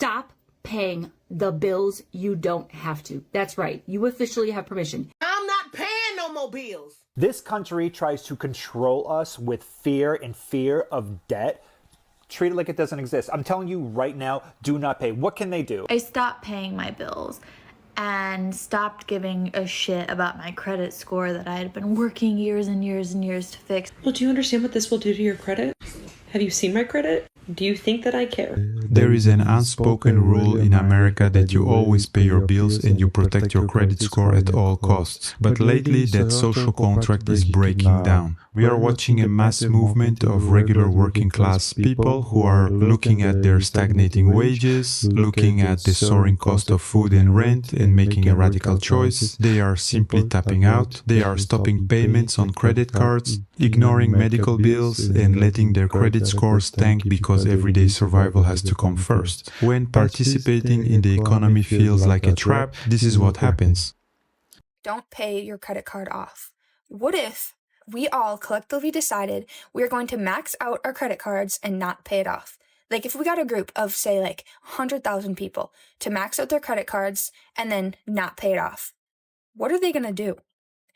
Stop paying the bills you don't have to. That's right. You officially have permission. I'm not paying no more bills. This country tries to control us with fear and fear of debt. Treat it like it doesn't exist. I'm telling you right now, do not pay. What can they do? I stopped paying my bills and stopped giving a shit about my credit score that I had been working years and years and years to fix. Well, do you understand what this will do to your credit? Have you seen my credit? Do you think that I care? There is an unspoken rule in America that you always pay your bills and you protect your credit score at all costs. But lately that social contract is breaking down. We are watching a mass movement of regular working class people who are looking at their stagnating wages, looking at the soaring cost of food and rent and making a radical choice. They are simply tapping out. They are stopping payments on credit cards, ignoring medical bills and letting their credit scores tank because everyday survival has to come first. When participating in the economy feels like a trap, this is what happens. Don't pay your credit card off. What if we all collectively decided we're going to max out our credit cards and not pay it off? Like if we got a group of, say, like 100,000 people to max out their credit cards and then not pay it off, what are they going to do?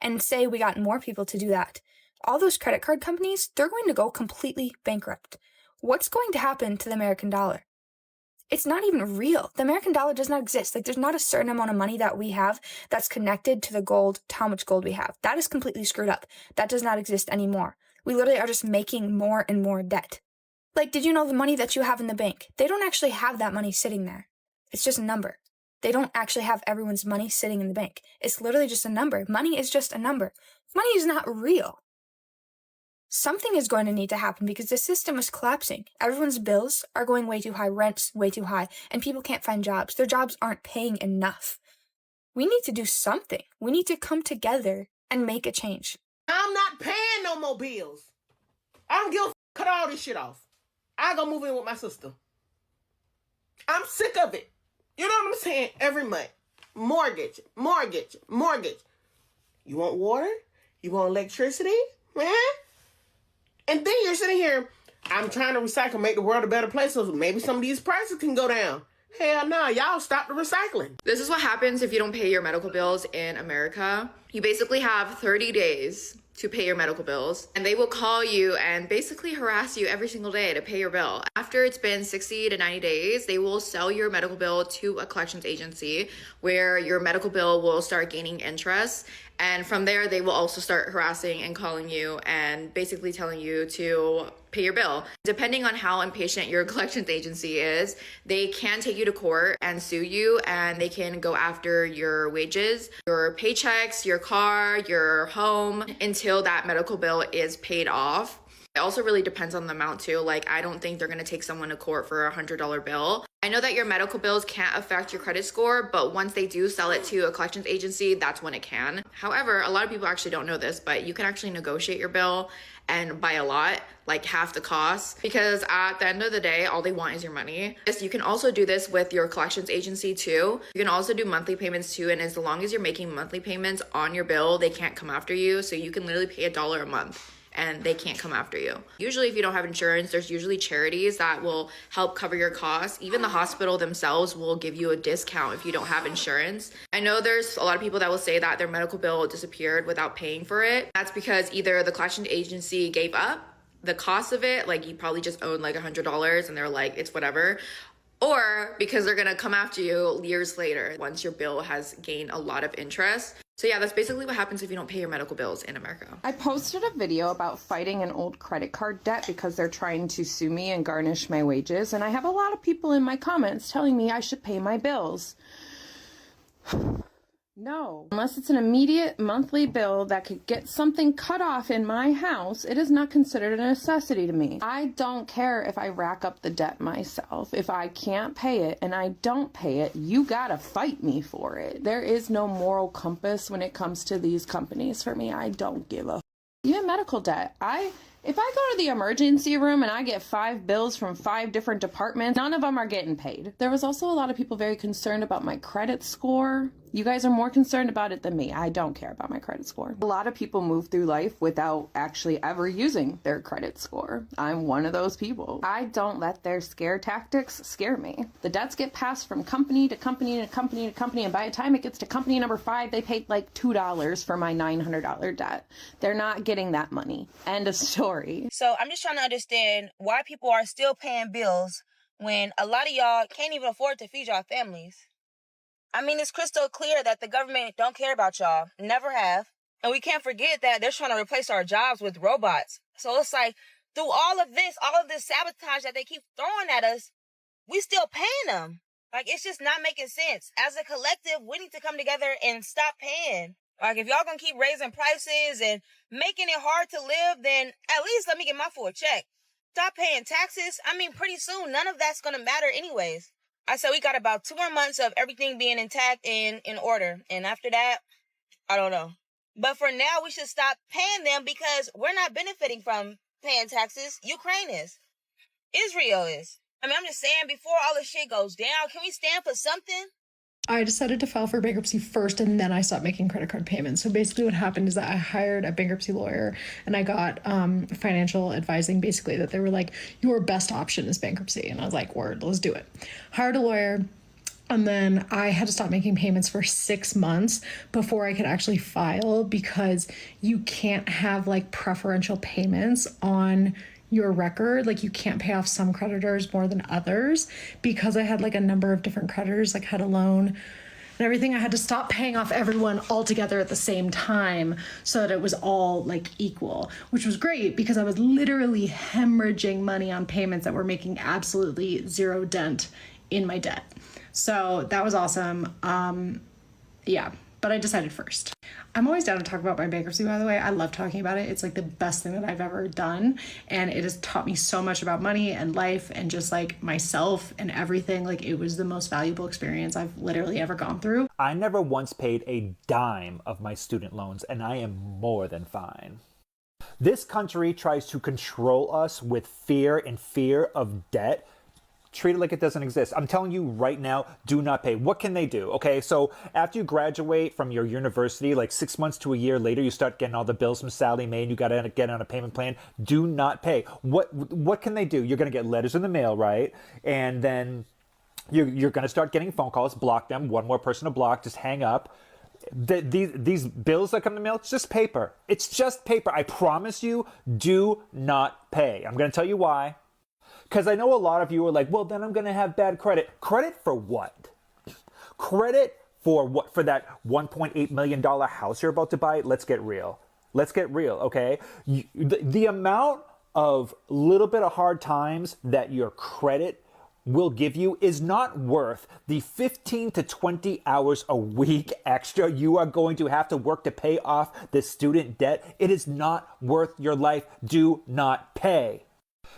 And say we got more people to do that. All those credit card companies, they're going to go completely bankrupt. What's going to happen to the American dollar? It's not even real. The American dollar does not exist. Like there's not a certain amount of money that we have that's connected to the gold, to how much gold we have. That is completely screwed up. That does not exist anymore. We literally are just making more and more debt. Like, did you know the money that you have in the bank? They don't actually have that money sitting there. It's just a number. They don't actually have everyone's money sitting in the bank. It's literally just a number. Money is just a number. Money is not real. Something is going to need to happen because the system is collapsing. Everyone's bills are going way too high, rent's way too high, and people can't find jobs. Their jobs aren't paying enough. We need to do something. We need to come together and make a change. I'm not paying no more bills. I don't give a cut all this shit off. I go move in with my sister. I'm sick of it. You know what I'm saying? Every month. Mortgage, mortgage, mortgage. You want water? You want electricity? Man? And then you're sitting here, I'm trying to recycle, make the world a better place, so maybe some of these prices can go down. Hell no, y'all stop the recycling. This is what happens if you don't pay your medical bills in America. You basically have 30 days to pay your medical bills, and they will call you and basically harass you every single day to pay your bill. After it's been 60 to 90 days, they will sell your medical bill to a collections agency where your medical bill will start gaining interest. And from there, they will also start harassing and calling you and basically telling you to pay your bill. Depending on how impatient your collections agency is, they can take you to court and sue you, and they can go after your wages, your paychecks, your car, your home, until that medical bill is paid off. It also really depends on the amount too. Like, I don't think they're gonna take someone to court for a $100 bill. I know that your medical bills can't affect your credit score, but once they do sell it to a collections agency, that's when it can. However, a lot of people actually don't know this, but you can actually negotiate your bill and buy a lot, like half the cost, because at the end of the day, all they want is your money. Yes, you can also do this with your collections agency too. You can also do monthly payments too, and as long as you're making monthly payments on your bill, they can't come after you. So you can literally pay $1 a month and they can't come after you. Usually if you don't have insurance, there's usually charities that will help cover your costs. Even the hospital themselves will give you a discount if you don't have insurance. I know there's a lot of people that will say that their medical bill disappeared without paying for it. That's because either the collection agency gave up the cost of it, like you probably just owed like $100 and they're like, it's whatever. Or because they're gonna come after you years later once your bill has gained a lot of interest. So yeah, that's basically what happens if you don't pay your medical bills in America. I posted a video about fighting an old credit card debt because they're trying to sue me and garnish my wages, and I have a lot of people in my comments telling me I should pay my bills. No, unless it's an immediate monthly bill that could get something cut off in my house, it is not considered a necessity to me. I don't care if I rack up the debt myself. If I can't pay it and I don't pay it, you gotta fight me for it. There is no moral compass when it comes to these companies for me. I don't give a even medical debt. If I go to the emergency room and I get 5 bills from 5 different departments, none of them are getting paid. There was also a lot of people very concerned about my credit score. You guys are more concerned about it than me. I don't care about my credit score. A lot of people move through life without actually ever using their credit score. I'm one of those people. I don't let their scare tactics scare me. The debts get passed from company to company to company to company, and by the time it gets to company number 5, they paid like $2 for my $900 debt. They're not getting that money. End of story. So I'm just trying to understand why people are still paying bills when a lot of y'all can't even afford to feed y'all families. I mean, it's crystal clear that the government don't care about y'all. Never have. And we can't forget that they're trying to replace our jobs with robots. So it's like, through all of this sabotage that they keep throwing at us, we still paying them. Like, it's just not making sense. As a collective, we need to come together and stop paying. Like, if y'all gonna keep raising prices and making it hard to live, then at least let me get my full check. Stop paying taxes. I mean, pretty soon, none of that's gonna matter anyways. I said we got about 2 more months of everything being intact and in order. And after that, I don't know. But for now, we should stop paying them because we're not benefiting from paying taxes. Ukraine is. Israel is. I mean, I'm just saying, before all this shit goes down, can we stand for something? I decided to file for bankruptcy first, and then I stopped making credit card payments. So basically what happened is that I hired a bankruptcy lawyer, and I got financial advising, basically, that they were like, your best option is bankruptcy. And I was like, word, let's do it. Hired a lawyer, and then I had to stop making payments for 6 months before I could actually file, because you can't have like preferential payments on your record. Like, you can't pay off some creditors more than others. Because I had like a number of different creditors, like had a loan and everything, I had to stop paying off everyone all together at the same time so that it was all like equal, which was great because I was literally hemorrhaging money on payments that were making absolutely zero dent in my debt. So that was awesome. Yeah, but I decided first. I'm always down to talk about my bankruptcy, by the way. I love talking about it. It's like the best thing that I've ever done. And it has taught me so much about money and life and just like myself and everything. Like, it was the most valuable experience I've literally ever gone through. I never once paid a dime of my student loans, and I am more than fine. This country tries to control us with fear and fear of debt. Treat it like it doesn't exist. I'm telling you right now, do not pay. What can they do? Okay, so after you graduate from your university, like 6 months to a year later, you start getting all the bills from Sally Mae and you got to get on a payment plan. Do not pay. What can they do? You're going to get letters in the mail, right? And then you're going to start getting phone calls. Block them. One more person to block. Just hang up. These bills that come in the mail, it's just paper. It's just paper. I promise you, do not pay. I'm going to tell you why. Because I know a lot of you are like, well, then I'm going to have bad credit. Credit for what? Credit for what? For that $1.8 million house you're about to buy? Let's get real. Let's get real, okay? The amount of little bit of hard times that your credit will give you is not worth the 15 to 20 hours a week extra you are going to have to work to pay off the student debt. It is not worth your life. Do not pay.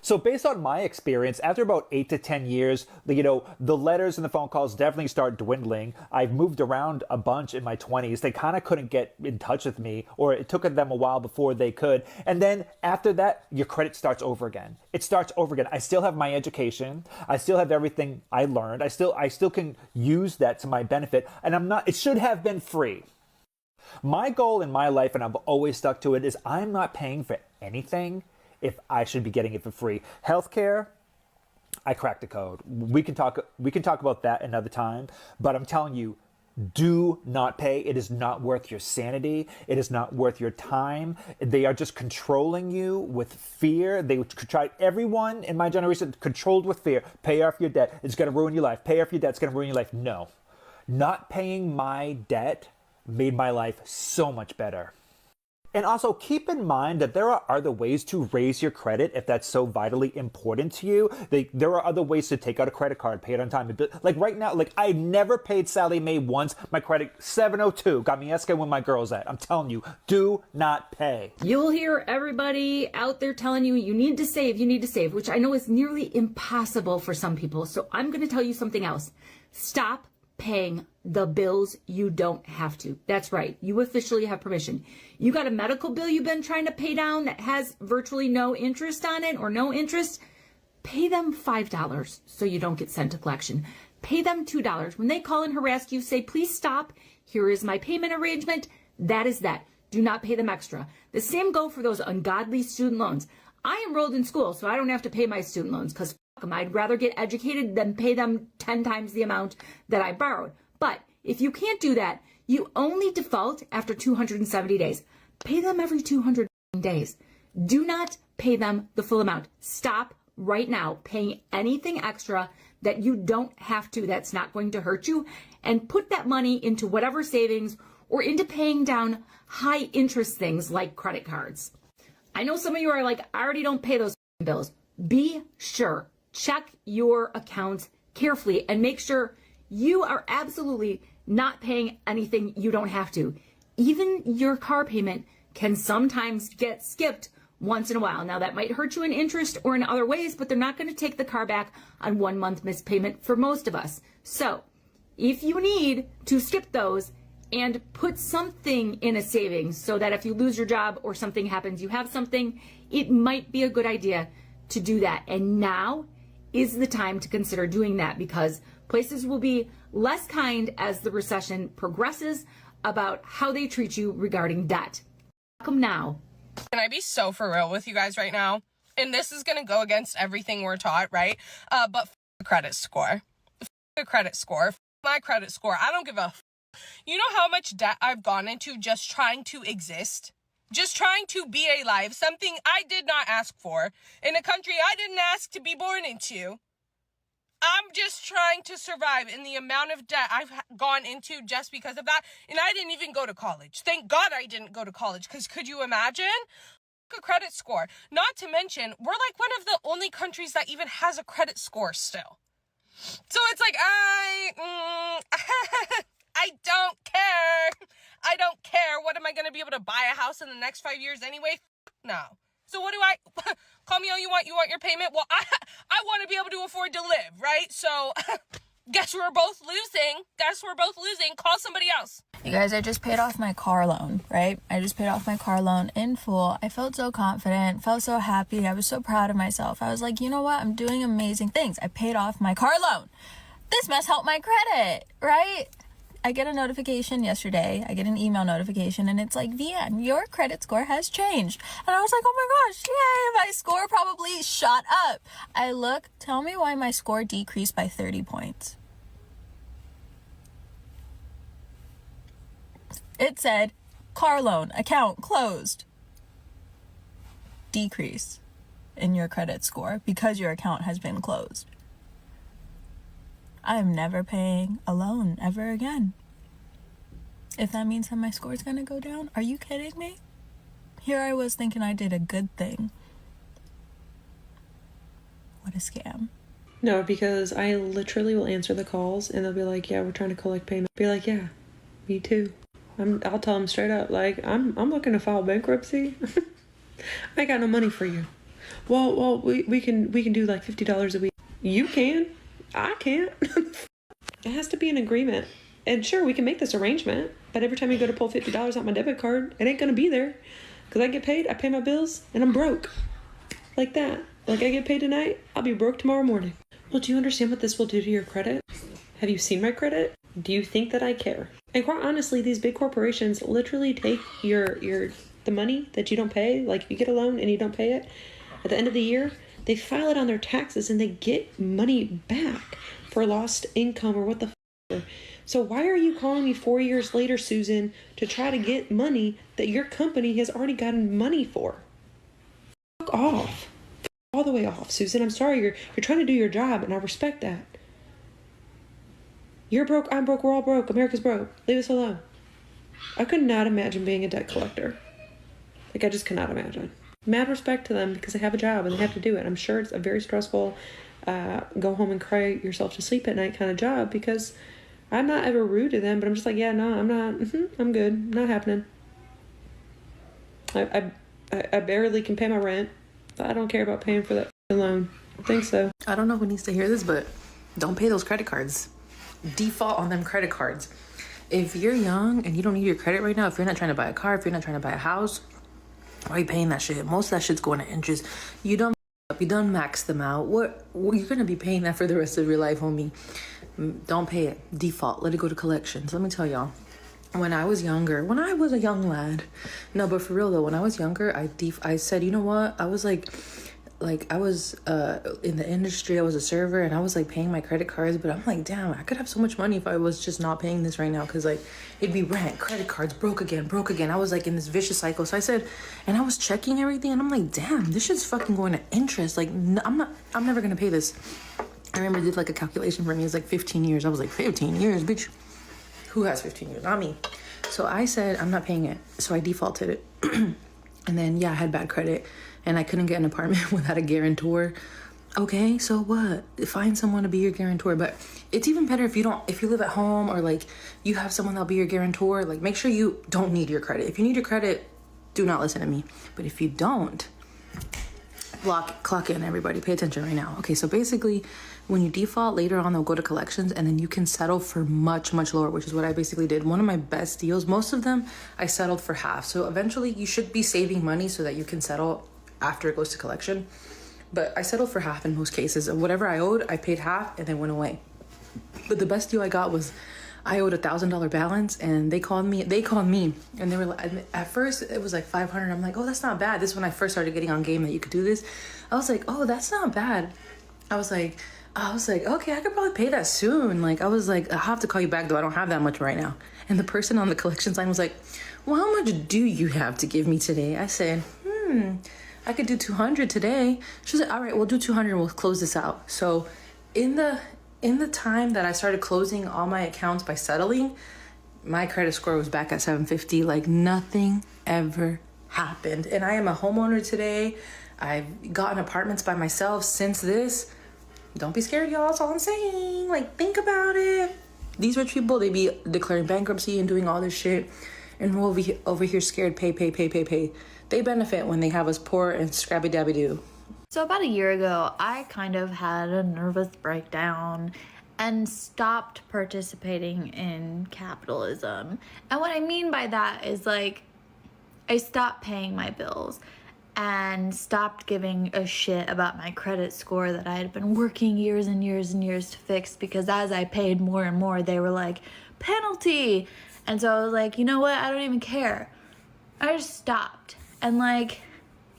So based on my experience, after about 8 to 10 years, the letters and the phone calls definitely start dwindling. I've moved around a bunch in my 20s. They kind of couldn't get in touch with me, or it took them a while before they could. And then after that, your credit starts over again. It starts over again. I still have my education. I still have everything I learned. I still can use that to my benefit. And it should have been free. My goal in my life, and I've always stuck to it, is I'm not paying for anything if I should be getting it for free. Healthcare, I cracked the code. We can talk about that another time, but I'm telling you, do not pay. It is not worth your sanity. It is not worth your time. They are just controlling you with fear. They tried, everyone in my generation controlled with fear. Pay off your debt. It's going to ruin your life. Pay off your debt. It's going to ruin your life. No. Not paying my debt made my life so much better. And also keep in mind that there are other ways to raise your credit if that's so vitally important to you. There are other ways to take out a credit card, pay it on time. Like right now, I never paid Sally Mae once. My credit 702 got me asking where my girl's at. I'm telling you, do not pay. You'll hear everybody out there telling you need to save, which I know is nearly impossible for some people. So I'm going to tell you something else. Stop paying the bills you don't have to. That's right. You officially have permission. You got a medical bill you've been trying to pay down that has virtually no interest on it or no interest. Pay them $5 so you don't get sent to collection. Pay them $2. When they call and harass you, say, please stop. Here is my payment arrangement. That is that. Do not pay them extra. The same go for those ungodly student loans. I enrolled in school, so I don't have to pay my student loans because fuck them. I'd rather get educated than pay them 10 times the amount that I borrowed. But if you can't do that, you only default after 270 days. Pay them every 200 days. Do not pay them the full amount. Stop right now paying anything extra that you don't have to, that's not going to hurt you, and put that money into whatever savings or into paying down high interest things like credit cards. I know some of you are like, I already don't pay those bills. Be sure, check your accounts carefully and make sure you are absolutely not paying anything you don't have to. Even your car payment can sometimes get skipped once in a while. Now that might hurt you in interest or in other ways, but they're not going to take the car back on 1 month missed payment for most of us. So if you need to skip those and put something in a savings so that if you lose your job or something happens, you have something, it might be a good idea to do that. And now is the time to consider doing that because places will be less kind as the recession progresses about how they treat you regarding debt. Welcome now. Can I be so for real with you guys right now? And this is going to go against everything we're taught, right? But the credit score. The credit score. My credit score. I don't give a You know how much debt I've gone into just trying to exist? Just trying to be alive. Something I did not ask for. In a country I didn't ask to be born into. I'm just trying to survive, and the amount of debt I've gone into just because of that, and I didn't even go to college. Thank God I didn't go to college, because could you imagine? A credit score. Not to mention, we're like one of the only countries that even has a credit score still. So it's like, I don't care. I don't care. What am I going to be able to buy a house in the next 5 years anyway? No. So what do I, call me all you want your payment? Well, I want to be able to afford to live, right? So, guess we're both losing. Call somebody else. You guys, I just paid off my car loan, right? I just paid off my car loan in full. I felt so confident, felt so happy. I was so proud of myself. I was like, you know what? I'm doing amazing things. I paid off my car loan. This must help my credit, right? I get a notification yesterday. I get an email notification, and it's like, Vian, your credit score has changed. And I was like, oh my gosh, yay, my score probably shot up. I look, tell me why my score decreased by 30 points. It said, car loan account closed. Decrease in your credit score because your account has been closed. I'm never paying a loan ever again. If that means that my score is going to go down, are you kidding me? Here I was thinking I did a good thing. What a scam. No, because I literally will answer the calls and they'll be like, yeah, we're trying to collect payment. Be like, yeah, me too. I'll tell them straight up, like, I'm looking to file bankruptcy. I got no money for you. Well, we can do like $50 a week. You can. I can't. It has to be an agreement. And sure, we can make this arrangement, but every time you go to pull $50 out my debit card, it ain't gonna be there. Because I get paid, I pay my bills, and I'm broke. Like that. Like I get paid tonight, I'll be broke tomorrow morning. Well, do you understand what this will do to your credit? Have you seen my credit? Do you think that I care? And quite honestly, these big corporations literally take the money that you don't pay, like if you get a loan and you don't pay it, at the end of the year, they file it on their taxes and they get money back for lost income or what the f***. So why are you calling me 4 years later, Susan, to try to get money that your company has already gotten money for? Fuck off. All the way off, Susan. I'm sorry, you're trying to do your job, and I respect that. You're broke, I'm broke, we're all broke, America's broke. Leave us alone. I could not imagine being a debt collector. Like, I just cannot imagine. Mad respect to them because they have a job and they have to do it. I'm sure it's a very stressful, go home and cry yourself to sleep at night kind of job, because I'm not ever rude to them, but I'm just like, yeah, no, I'm not, I'm good, not happening. I barely can pay my rent. I don't care about paying for that loan. I think so. I don't know who needs to hear this, but don't pay those credit cards. default on them credit cards. If you're young and you don't need your credit right now, if you're not trying to buy a car, if you're not trying to buy a house, why are you paying that shit? Most of that shit's going to interest. You done max them out. What you're gonna be paying that for the rest of your life, homie. Don't pay it. Default. Let it go to collections. Let me tell y'all. When I was younger, when I was a young lad, no, but for real though, when I was younger, I said, you know what? I was like I was in the industry. I was a server, and I was like paying my credit cards. But I'm like, damn, I could have so much money if I was just not paying this right now, because like it'd be rent, credit cards, broke again. I was like in this vicious cycle. So I said, and I was checking everything, and I'm like, damn, this shit's fucking going to interest. Like, I'm never gonna pay this. I remember did like a calculation for me. It was like 15 years. I was like, 15 years, bitch. Who has 15 years? Not me. So I said, I'm not paying it. So I defaulted it. And then, yeah, I had bad credit, and I couldn't get an apartment without a guarantor. Okay, so what? Find someone to be your guarantor. But it's even better if you live at home, or like you have someone that'll be your guarantor. Like, make sure you don't need your credit. If you need your credit, do not listen to me. But if you don't, clock in, everybody. Pay attention right now. Okay, so basically, when you default, later on they'll go to collections, and then you can settle for much, much lower, which is what I basically did. One of my best deals, most of them I settled for half. So eventually you should be saving money so that you can settle after it goes to collection. But I settled for half in most cases. Whatever I owed, I paid half and then went away. But the best deal I got was I owed $1,000 balance, and they called me, and they were like, at first it was like 500. I'm like, oh, that's not bad. This is when I first started getting on game that you could do this. I was like, oh, that's not bad. I was like, okay, I could probably pay that soon. Like, I was like, I'll have to call you back though. I don't have that much right now. And the person on the collections line was like, well, how much do you have to give me today? I said, I could do 200 today. She said, all right, we'll do 200 and we'll close this out. So in the time that I started closing all my accounts by settling, my credit score was back at 750. Like, nothing ever happened. And I am a homeowner today. I've gotten apartments by myself since this. Don't be scared, y'all. That's all I'm saying. Like, think about it. These rich people, they be declaring bankruptcy and doing all this shit. And we're over here scared, pay. They benefit when they have us poor and scrabby-dabby-doo. So about a year ago, I kind of had a nervous breakdown and stopped participating in capitalism. And what I mean by that is, like, I stopped paying my bills and stopped giving a shit about my credit score that I had been working years and years and years to fix, because as I paid more and more, they were like, penalty. And so I was like, you know what? I don't even care. I just stopped. And like,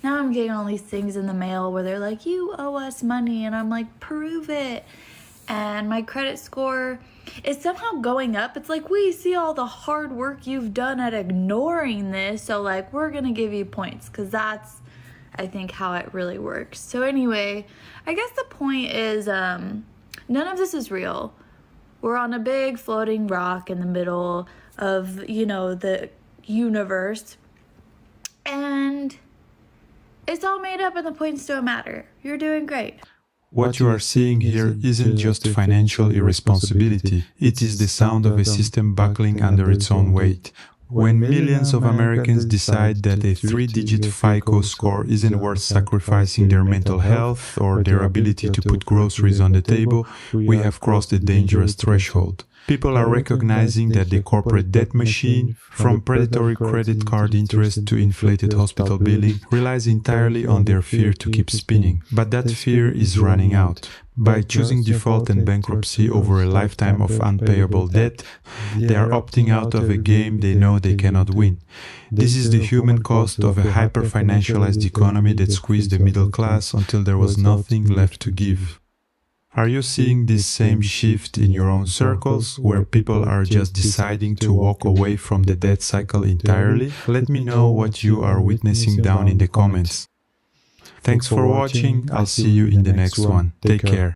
now I'm getting all these things in the mail where they're like, you owe us money. And I'm like, prove it. And my credit score is somehow going up. It's like, we see all the hard work you've done at ignoring this. So like, we're going to give you points, because that's, I think, how it really works. So anyway, I guess the point is, none of this is real. We're on a big floating rock in the middle of, you know, the universe. And it's all made up and the points don't matter. You're doing great. What you are seeing here isn't just financial irresponsibility, it is the sound of a system buckling under its own weight. When millions of Americans decide that a 3-digit FICO score isn't worth sacrificing their mental health or their ability to put groceries on the table, we have crossed a dangerous threshold. People are recognizing that the corporate debt machine, from predatory credit card interest to inflated hospital billing, relies entirely on their fear to keep spinning. But that fear is running out. By choosing default and bankruptcy over a lifetime of unpayable debt, they are opting out of a game they know they cannot win. This is the human cost of a hyper-financialized economy that squeezed the middle class until there was nothing left to give. Are you seeing this same shift in your own circles, where people are just deciding to walk away from the debt cycle entirely? Let me know what you are witnessing down in the comments. Thanks for watching. I'll see you in the next one. Take care.